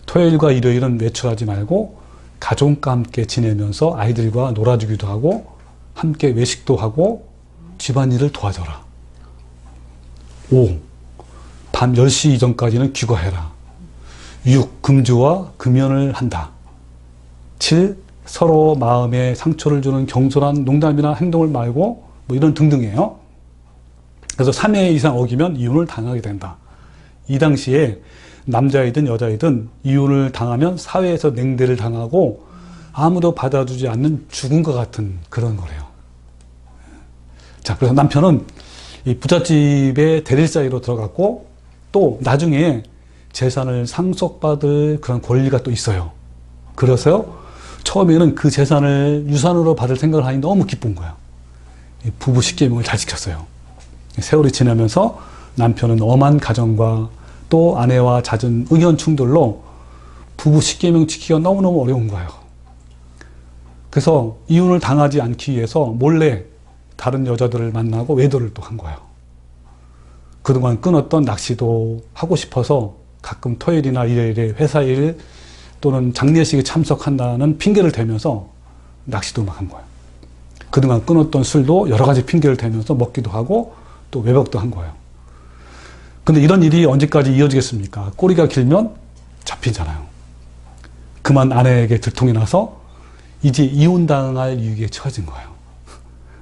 Speaker 1: 토요일과 일요일은 외출하지 말고 가족과 함께 지내면서 아이들과 놀아주기도 하고 함께 외식도 하고 집안일을 도와줘라. 5. 밤 10시 이전까지는 귀가해라. 6. 금주와 금연을 한다. 7. 서로 마음에 상처를 주는 경솔한 농담이나 행동을 말고 뭐 이런 등등이에요. 그래서 3회 이상 어기면 이혼을 당하게 된다. 이 당시에 남자이든 여자이든 이혼을 당하면 사회에서 냉대를 당하고 아무도 받아주지 않는 죽음과 같은 그런 거래요. 자, 그래서 남편은 이 부잣집의 대릴 사이로 들어갔고 또 나중에 재산을 상속받을 그런 권리가 또 있어요. 그래서 처음에는 그 재산을 유산으로 받을 생각을 하니 너무 기쁜 거예요. 부부 십계명을 잘 지켰어요. 세월이 지나면서 남편은 엄한 가정과 또 아내와 잦은 의견 충돌로 부부 십계명 지키기가 너무너무 어려운 거예요. 그래서 이혼을 당하지 않기 위해서 몰래 다른 여자들을 만나고 외도를 또 한 거예요. 그동안 끊었던 낚시도 하고 싶어서 가끔 토요일이나 일요일에 회사 일 또는 장례식에 참석한다는 핑계를 대면서 낚시도 막 한 거예요. 그동안 끊었던 술도 여러 가지 핑계를 대면서 먹기도 하고 또 외박도 한 거예요. 근데 이런 일이 언제까지 이어지겠습니까? 꼬리가 길면 잡히잖아요. 그만 아내에게 들통이 나서 이제 이혼당할 위기에 처해진 거예요.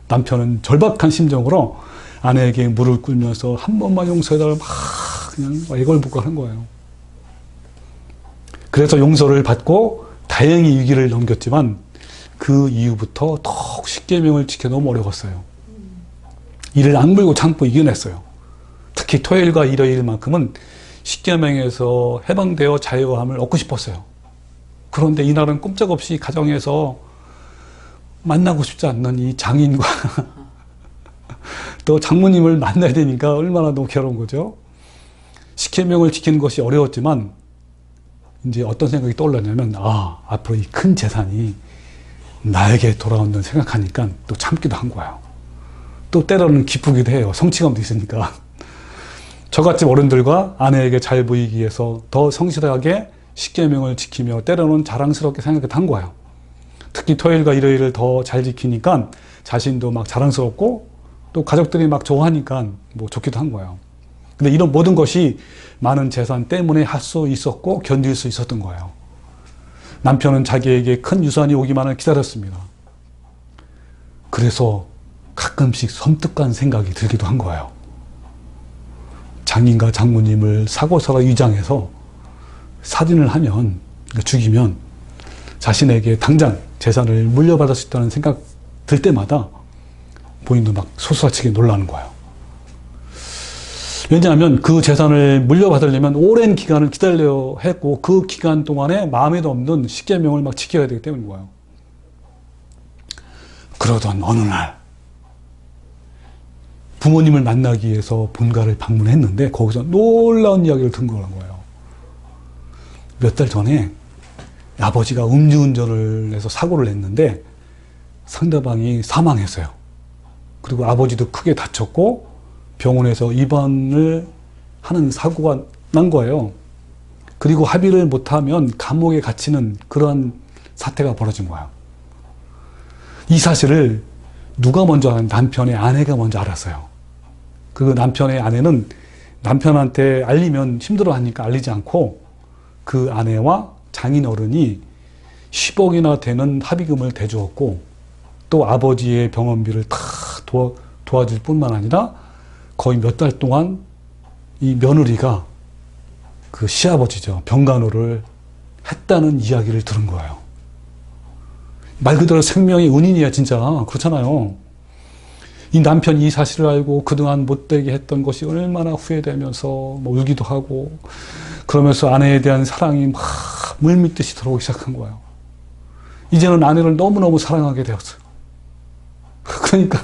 Speaker 1: 남편은 절박한 심정으로 아내에게 물을 끓면서 한 번만 용서해달라고 막 그냥 애걸복걸한 거예요. 그래서 용서를 받고 다행히 위기를 넘겼지만 그 이후부터 더욱 십계명을 지켜 너무 어려웠어요. 이를 악물고 참고 이겨냈어요. 특히 토요일과 일요일만큼은 십계명에서 해방되어 자유함을 얻고 싶었어요. 그런데 이날은 꼼짝없이 가정에서 만나고 싶지 않는 이 장인과 또 장모님을 만나야 되니까 얼마나 너무 괴로운 거죠. 십계명을 지키는 것이 어려웠지만 이제 어떤 생각이 떠올랐냐면 앞으로 이 큰 재산이 나에게 돌아온다는 생각하니까 또 참기도 한 거예요. 또 때로는 기쁘기도 해요. 성취감도 있으니까. 저같이 어른들과 아내에게 잘 보이기 위해서 더 성실하게 십계명을 지키며 때로는 자랑스럽게 생각도 한 거예요. 특히 토요일과 일요일을 더 잘 지키니까 자신도 막 자랑스럽고 또 가족들이 막 좋아하니까 뭐 좋기도 한 거예요. 근데 이런 모든 것이 많은 재산 때문에 할 수 있었고 견딜 수 있었던 거예요. 남편은 자기에게 큰 유산이 오기만을 기다렸습니다. 그래서 가끔씩 섬뜩한 생각이 들기도 한 거예요. 장인과 장모님을 사고서가 위장해서 살인을 하면, 죽이면 자신에게 당장 재산을 물려받을 수 있다는 생각 들 때마다 본인도 막 소스라치게 놀라는 거예요. 왜냐하면 그 재산을 물려받으려면 오랜 기간을 기다려야 했고 그 기간 동안에 마음에도 없는 십계명을 막 지켜야 되기 때문인 거예요. 그러던 어느 날 부모님을 만나기 위해서 본가를 방문했는데 거기서 놀라운 이야기를 듣는 거예요. 몇 달 전에 아버지가 음주운전을 해서 사고를 냈는데 상대방이 사망했어요. 그리고 아버지도 크게 다쳤고 병원에서 입원을 하는 사고가 난 거예요. 그리고 합의를 못하면 감옥에 갇히는 그런 사태가 벌어진 거예요. 이 사실을 누가 먼저 알았는지 남편의 아내가 먼저 알았어요. 그 남편의 아내는 남편한테 알리면 힘들어하니까 알리지 않고 그 아내와 장인 어른이 10억이나 되는 합의금을 대주었고 또 아버지의 병원비를 다 도와줄 뿐만 아니라 거의 몇 달 동안 이 며느리가 그 시아버지죠. 병간호를 했다는 이야기를 들은 거예요. 말 그대로 생명의 은인이야 진짜. 그렇잖아요. 이 남편이 이 사실을 알고 그동안 못되게 했던 것이 얼마나 후회되면서 뭐 울기도 하고 그러면서 아내에 대한 사랑이 막 물밀듯이 들어오기 시작한 거예요. 이제는 아내를 너무너무 사랑하게 되었어요. 그러니까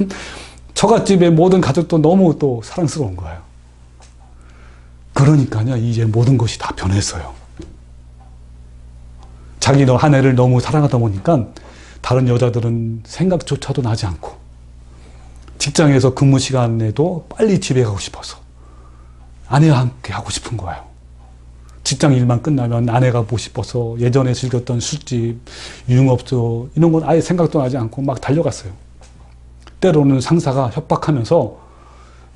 Speaker 1: 처갓집의 모든 가족도 너무 또 사랑스러운 거예요. 그러니까요, 이제 모든 것이 다 변했어요. 자기 아내를 너무 사랑하다 보니까 다른 여자들은 생각조차도 나지 않고 직장에서 근무 시간에도 빨리 집에 가고 싶어서 아내와 함께 하고 싶은 거예요. 직장 일만 끝나면 아내가 보고 싶어서 예전에 즐겼던 술집, 유흥업소 이런 건 아예 생각도 나지 않고 막 달려갔어요. 때로는 상사가 협박하면서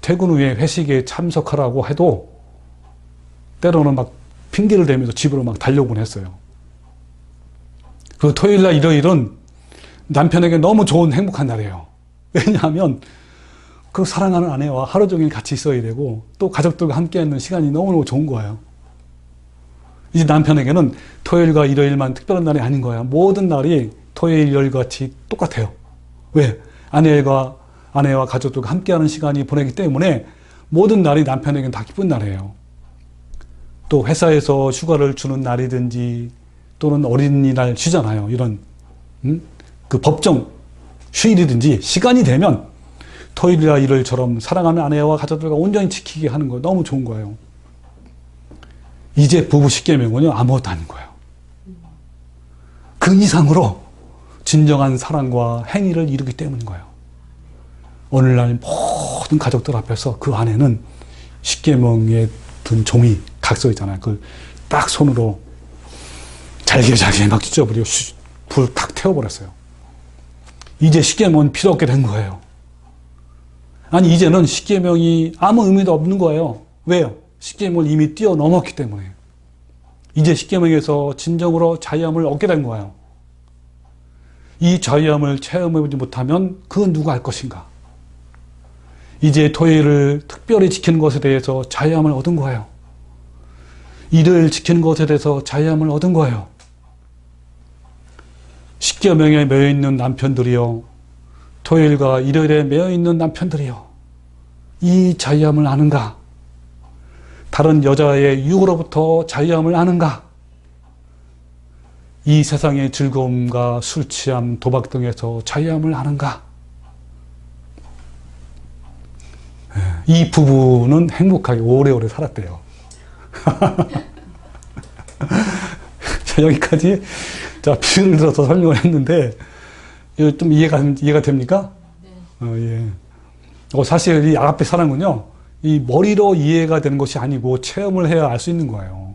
Speaker 1: 퇴근 후에 회식에 참석하라고 해도 때로는 막 핑계를 대면서 집으로 막 달려오곤 했어요. 그 토요일날 일요일은 남편에게 너무 좋은 행복한 날이에요. 왜냐하면 그 사랑하는 아내와 하루 종일 같이 있어야 되고 또 가족들과 함께 있는 시간이 너무너무 좋은 거예요. 이제 남편에게는 토요일과 일요일만 특별한 날이 아닌 거야. 모든 날이 토요일, 일요일 같이 똑같아요. 왜? 아내와 가족들과 함께하는 시간이 보내기 때문에 모든 날이 남편에게는 다 기쁜 날이에요. 또 회사에서 휴가를 주는 날이든지 또는 어린이날 쉬잖아요. 이런 그 법정 휴일이든지 시간이 되면 토요일이나 일요일처럼 사랑하는 아내와 가족들과 온전히 지키게 하는 거 너무 좋은 거예요. 이제 부부 십계명은요 아무것도 아닌 거예요. 그 이상으로 진정한 사랑과 행위를 이루기 때문인 거예요. 오늘날 모든 가족들 앞에서 그 안에는 십계명에 든 종이 각서 있잖아요. 그걸 딱 손으로 잘게 막 찢어버리고 불 탁 태워버렸어요. 이제 십계명은 필요 없게 된 거예요. 아니 이제는 십계명이 아무 의미도 없는 거예요. 왜요? 십계명을 이미 뛰어넘었기 때문에. 이제 십계명에서 진정으로 자유함을 얻게 된 거예요. 이 자유함을 체험해보지 못하면 그건 누가 알 것인가? 이제 토요일을 특별히 지키는 것에 대해서 자유함을 얻은 거예요. 일을 지키는 것에 대해서 자유함을 얻은 거예요. 십계명에 매여있는 남편들이요, 토요일과 일요일에 매여있는 남편들이요, 이 자유함을 아는가? 다른 여자의 유혹으로부터 자유함을 아는가? 이 세상의 즐거움과 술 취함, 도박 등에서 자유함을 아는가? 이 부부는 행복하게 오래오래 살았대요. 자, 여기까지 자, 비유를 들어서 설명을 했는데 이거 좀 이해가 됩니까? 네. 예. 사실 이 아가페 사랑은요, 이 머리로 이해가 되는 것이 아니고 체험을 해야 알 수 있는 거예요.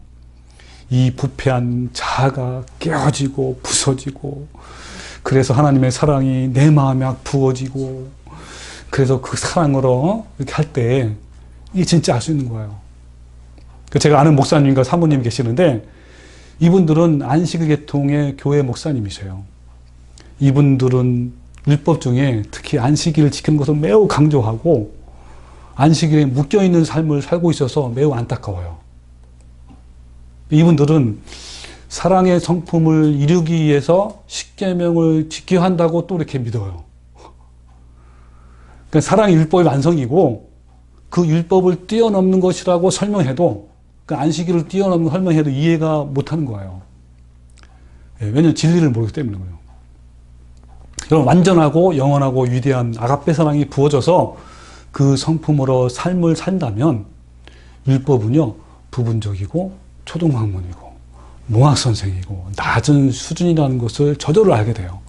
Speaker 1: 이 부패한 자아가 깨어지고 부서지고, 그래서 하나님의 사랑이 내 마음에 부어지고, 그래서 그 사랑으로 이렇게 할 때 이게 진짜 알 수 있는 거예요. 제가 아는 목사님과 사모님이 계시는데 이분들은 안식일 계통의 교회 목사님이세요. 이분들은 율법 중에 특히 안식일을 지키는 것을 매우 강조하고 안식일에 묶여있는 삶을 살고 있어서 매우 안타까워요. 이분들은 사랑의 성품을 이루기 위해서 십계명을 지켜야 한다고 또 이렇게 믿어요. 그러니까 사랑의 율법이 완성이고 그 율법을 뛰어넘는 것이라고 설명해도, 그 안식일을 뛰어넘는 설명해도 이해가 못하는 거예요. 왜냐하면 진리를 모르기 때문이에요. 여러분, 완전하고 영원하고 위대한 아가페 사랑이 부어져서 그 성품으로 삶을 산다면 율법은요, 부분적이고 초등학문이고 몽학선생이고 낮은 수준이라는 것을 저절로 알게 돼요.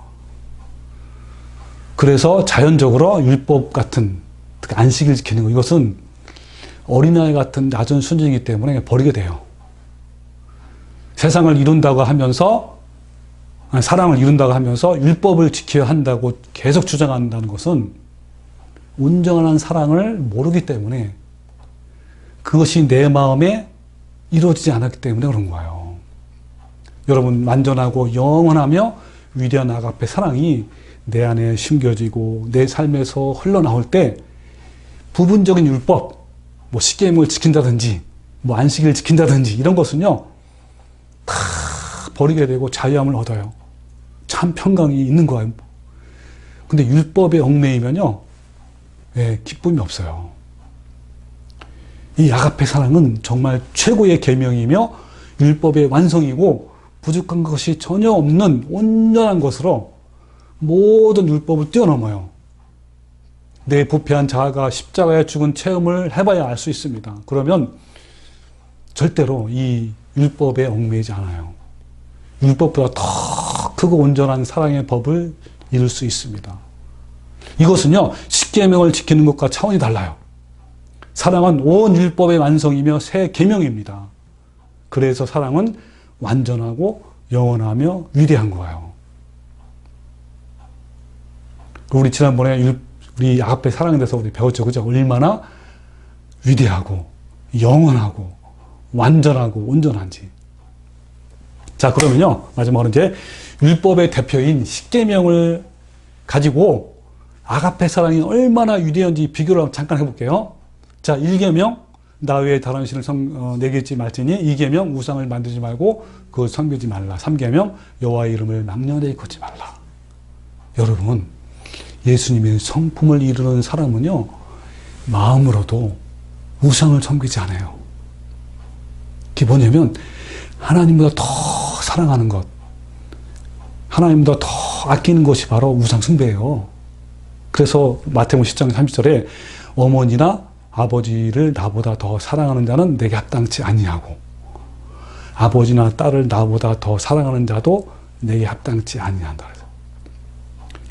Speaker 1: 그래서 자연적으로 율법 같은, 특히 안식일 지키는 것, 이것은 어린아이 같은 낮은 수준이기 때문에 버리게 돼요. 세상을 이룬다고 하면서, 사랑을 이룬다고 하면서 율법을 지켜야 한다고 계속 주장한다는 것은 온전한 사랑을 모르기 때문에, 그것이 내 마음에 이루어지지 않았기 때문에 그런 거예요. 여러분, 완전하고 영원하며 위대한 아가페 사랑이 내 안에 심겨지고 내 삶에서 흘러나올 때 부분적인 율법, 뭐 십계명을 지킨다든지 뭐 안식일을 지킨다든지 이런 것은요 다 버리게 되고 자유함을 얻어요. 참 평강이 있는 거예요. 근데 율법에 얽매이면요, 기쁨이 없어요. 이 아가페 사랑은 정말 최고의 계명이며 율법의 완성이고 부족한 것이 전혀 없는 온전한 것으로 모든 율법을 뛰어넘어요. 내 부패한 자아가 십자가에 죽은 체험을 해봐야 알 수 있습니다. 그러면 절대로 이 율법에 얽매이지 않아요. 율법보다 더 크고 온전한 사랑의 법을 이룰 수 있습니다. 이것은요, 십계명을 지키는 것과 차원이 달라요. 사랑은 온 율법의 완성이며 새 계명입니다. 그래서 사랑은 완전하고 영원하며 위대한 거예요. 우리 지난번에 우리 아가페 사랑에 대해서 우리 배웠죠, 그죠? 얼마나 위대하고 영원하고 완전하고 온전한지. 자, 그러면요, 마지막으로 이제 율법의 대표인 십계명을 가지고 아가페 사랑이 얼마나 위대한지 비교를 잠깐 해볼게요. 자, 1계명, 나 외에 다른 신을 내겠지 말지니. 2계명, 우상을 만들지 말고 그걸 섬기지 말라. 3계명, 여호와의 이름을 망령되이 걷지 말라. 여러분, 예수님의 성품을 이루는 사람은요, 마음으로도 우상을 섬기지 않아요. 그게 뭐냐면 하나님보다 더 사랑하는 것, 하나님보다 더 아끼는 것이 바로 우상 숭배예요. 그래서 마태복음 10장 30절에 어머니나 아버지를 나보다 더 사랑하는 자는 내게 합당치 아니하고, 아버지나 딸을 나보다 더 사랑하는 자도 내게 합당치 아니한다.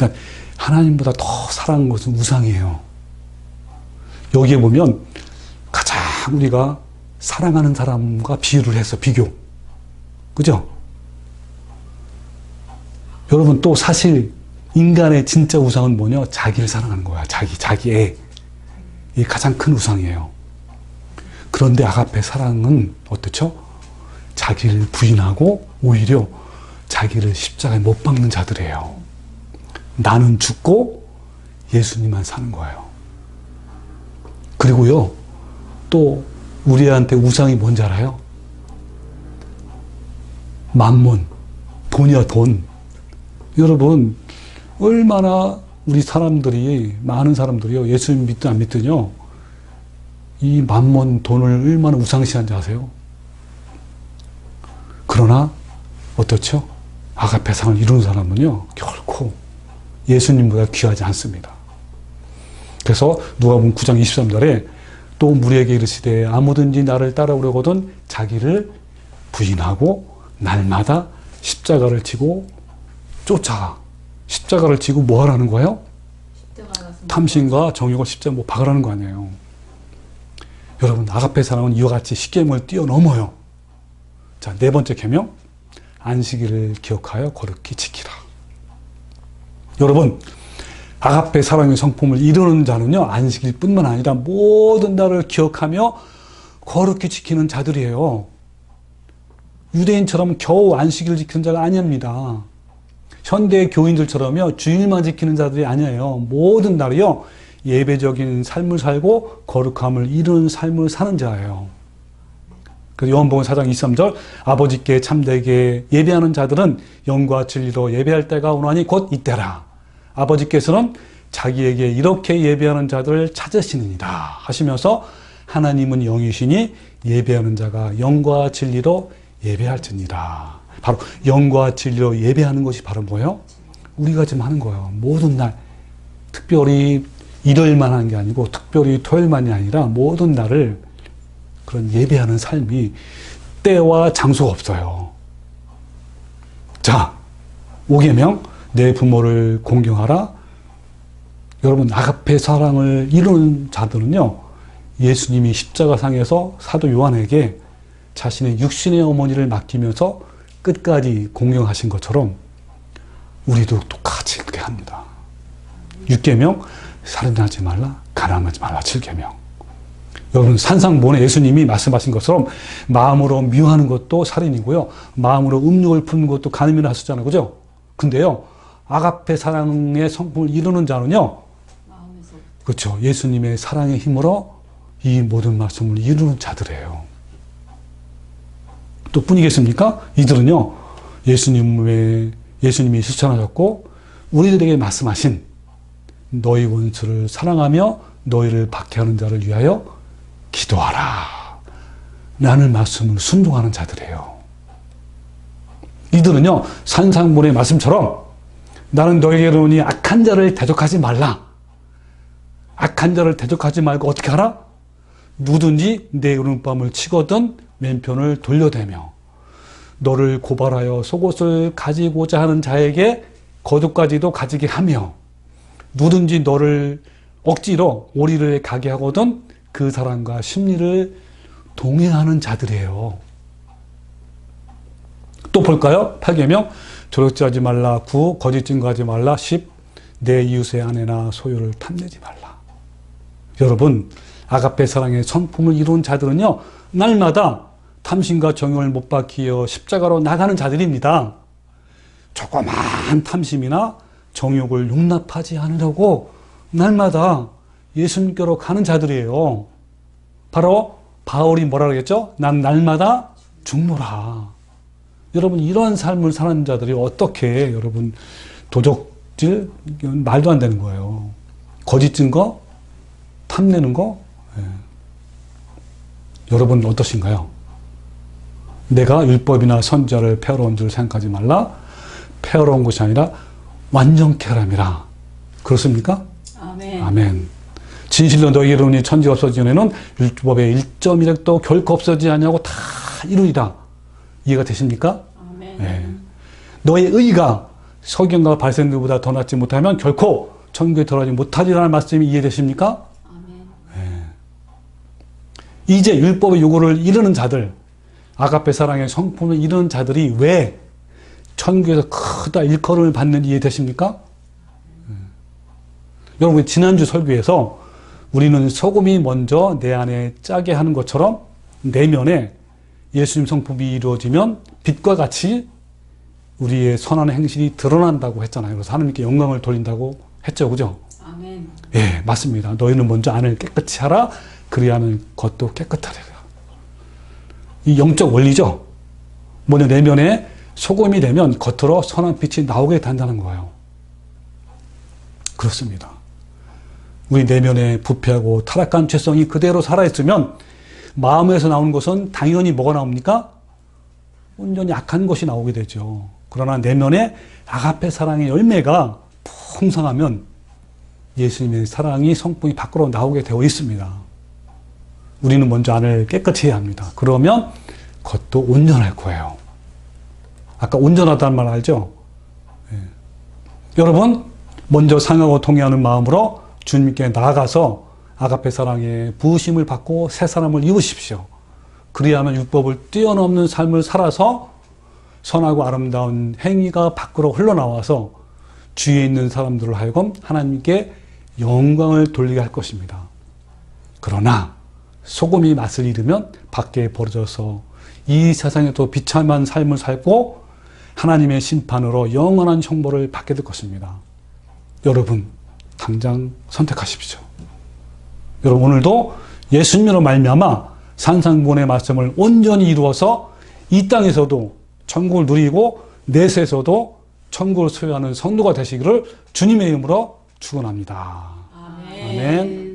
Speaker 1: 그러니까 하나님보다 더 사랑하는 것은 우상이에요. 여기에 보면 가장 우리가 사랑하는 사람과 비유를 해서 비교. 그죠? 여러분 또 사실 인간의 진짜 우상은 뭐냐? 자기를 사랑하는 거야. 자기 애. 이게 가장 큰 우상이에요. 그런데 아가페 사랑은 어떻죠? 자기를 부인하고 오히려 자기를 십자가에 못 박는 자들이에요. 나는 죽고 예수님만 사는 거예요. 그리고요, 또 우리한테 우상이 뭔지 알아요? 만몬, 돈이야 돈. 여러분 얼마나 우리 사람들이, 많은 사람들이요, 예수님 믿든 안 믿든요, 이 만몬 돈을 얼마나 우상시한지 아세요? 그러나 어떻죠? 아가페 사랑을 이루는 사람은요 결코 예수님보다 귀하지 않습니다. 그래서 누가복음 9장 23절에 또 무리에게 이르시되 아무든지 나를 따라오려거든 자기를 부인하고 날마다 십자가를 지고 쫓아가. 십자가를 지고 뭐 하라는 거예요? 탐심과 정욕을 십자가에 뭐 박으라는 거 아니에요. 여러분 아가페 사랑은 이와 같이 십계명을 뛰어넘어요. 자, 네 번째 계명, 안식일을 기억하여 거룩히 지키라. 여러분 아가페 사랑의 성품을 이루는 자는요 안식일뿐만 아니라 모든 날을 기억하며 거룩히 지키는 자들이에요. 유대인처럼 겨우 안식일을 지키는 자가 아닙니다. 현대 교인들처럼요 주일만 지키는 자들이 아니에요. 모든 날이요 예배적인 삶을 살고 거룩함을 이루는 삶을 사는 자예요. 그래서 요한복음 4장 23절 아버지께 참되게 예배하는 자들은 영과 진리로 예배할 때가 오나니 곧 이때라. 아버지께서는 자기에게 이렇게 예배하는 자들을 찾으시느니라 하시면서 하나님은 영이시니 예배하는 자가 영과 진리로 예배할지니라. 바로 영과 진리로 예배하는 것이 바로 뭐예요? 우리가 지금 하는 거예요. 모든 날, 특별히 일요일만 하는 게 아니고 특별히 토요일만이 아니라 모든 날을 그런 예배하는 삶이 때와 장소가 없어요. 자, 5계명 내 부모를 공경하라. 여러분 아가페 사랑을 이루는 자들은요 예수님이 십자가상에서 사도 요한에게 자신의 육신의 어머니를 맡기면서 끝까지 공경하신 것처럼 우리도 똑같이 그렇게 합니다. 6계명 살인하지 말라, 가늠하지 말라. 7계명. 여러분 산상본에 예수님이 말씀하신 것처럼 마음으로 미워하는 것도 살인이고요 마음으로 음욕을 품는 것도 간음이라 하셨잖아요. 그죠? 근데요 아가페 사랑의 성품을 이루는 자는요 그렇죠, 예수님의 사랑의 힘으로 이 모든 말씀을 이루는 자들이에요. 또 뿐이겠습니까? 이들은요 예수님이 실천하셨고 우리들에게 말씀하신 너희 원수를 사랑하며 너희를 박해하는 자를 위하여 기도하라 라는 말씀을 순종하는 자들이에요. 이들은요 산상본의 말씀처럼 나는 너에게 이르노니 악한 자를 대적하지 말라. 악한 자를 대적하지 말고 어떻게 하라? 누구든지 내 오른밤을 치거든 왼편을 돌려대며 너를 고발하여 속옷을 가지고자 하는 자에게 겉옷까지도 가지게 하며 누구든지 너를 억지로 오리를 가게 하거든 그 사람과 심리를 동행하는 자들이에요. 또 볼까요? 8계명 조력질하지 말라. 9 거짓 증거하지 말라. 10 내 이웃의 아내나 소유를 탐내지 말라. 여러분 아가페 사랑의 성품을 이룬 자들은요 날마다 탐심과 정욕을 못 박히어 십자가로 나가는 자들입니다. 조그마한 탐심이나 정욕을 용납하지 않으려고 날마다 예수님께로 가는 자들이에요. 바로 바울이 뭐라 그랬죠? 난 날마다 죽노라. 여러분 이런 삶을 사는 자들이 어떻게 여러분 도적질 말도 안 되는 거예요. 거짓 증거 탐내는 거 여러분 어떠신가요? 내가 율법이나 선지자를 폐하러온 줄 생각하지 말라. 폐하러온 것이 아니라 완전케 하람이라. 그렇습니까?
Speaker 2: 아멘.
Speaker 1: 아멘. 진실로 너희에게 이르노니 천지가 없어지기 전에는 율법의 1.1획도 결코 없어지지 아니하고 다 이루리라. 이해가 되십니까?
Speaker 2: 아멘.
Speaker 1: 네. 너의 의가 서기관과 바리새인들보다 더 낫지 못하면 결코 천국에 들어가지 못하리라는 말씀이 이해되십니까?
Speaker 2: 아멘.
Speaker 1: 이제 율법의 요구를 이루는 자들, 아가페 사랑의 성품을 이루는 자들이 왜 천국에서 크다 일컬음을 받는 이해되십니까? 여러분, 지난주 설교에서 우리는 소금이 먼저 내 안에 짜게 하는 것처럼 내면에 예수님 성품이 이루어지면 빛과 같이 우리의 선한 행실이 드러난다고 했잖아요. 그래서 하나님께 영광을 돌린다고 했죠. 그죠?
Speaker 2: 아멘.
Speaker 1: 예, 맞습니다. 너희는 먼저 안을 깨끗이 하라. 그리하면 겉도 깨끗하리라. 이 영적 원리죠. 먼저 내면에 소금이 되면 겉으로 선한 빛이 나오게 된다는 거예요. 그렇습니다. 우리 내면에 부패하고 타락한 죄성이 그대로 살아있으면 마음에서 나오는 것은 당연히 뭐가 나옵니까? 온전히 악한 것이 나오게 되죠. 그러나 내면에 아가페 사랑의 열매가 풍성하면 예수님의 사랑이 성품이 밖으로 나오게 되어 있습니다. 우리는 먼저 안을 깨끗이 해야 합니다. 그러면 겉도 온전할 거예요. 아까 온전하다는 말 알죠? 예. 여러분, 먼저 상하고 통회하는 마음으로 주님께 나아가서 아가페 사랑의 부으심을 받고 새 사람을 입으십시오. 그리하면 율법을 뛰어넘는 삶을 살아서 선하고 아름다운 행위가 밖으로 흘러나와서 주위에 있는 사람들을 하여금 하나님께 영광을 돌리게 할 것입니다. 그러나 소금이 맛을 잃으면 밖에 버려져서 이 세상에도 비참한 삶을 살고 하나님의 심판으로 영원한 형벌을 받게 될 것입니다. 여러분, 당장 선택하십시오. 여러분, 오늘도 예수님으로 말미암아 산상본의 말씀을 온전히 이루어서 이 땅에서도 천국을 누리고 내세에서도 천국을 소유하는 성도가 되시기를 주님의 이름으로 축원합니다.
Speaker 2: 아멘.
Speaker 1: 아멘.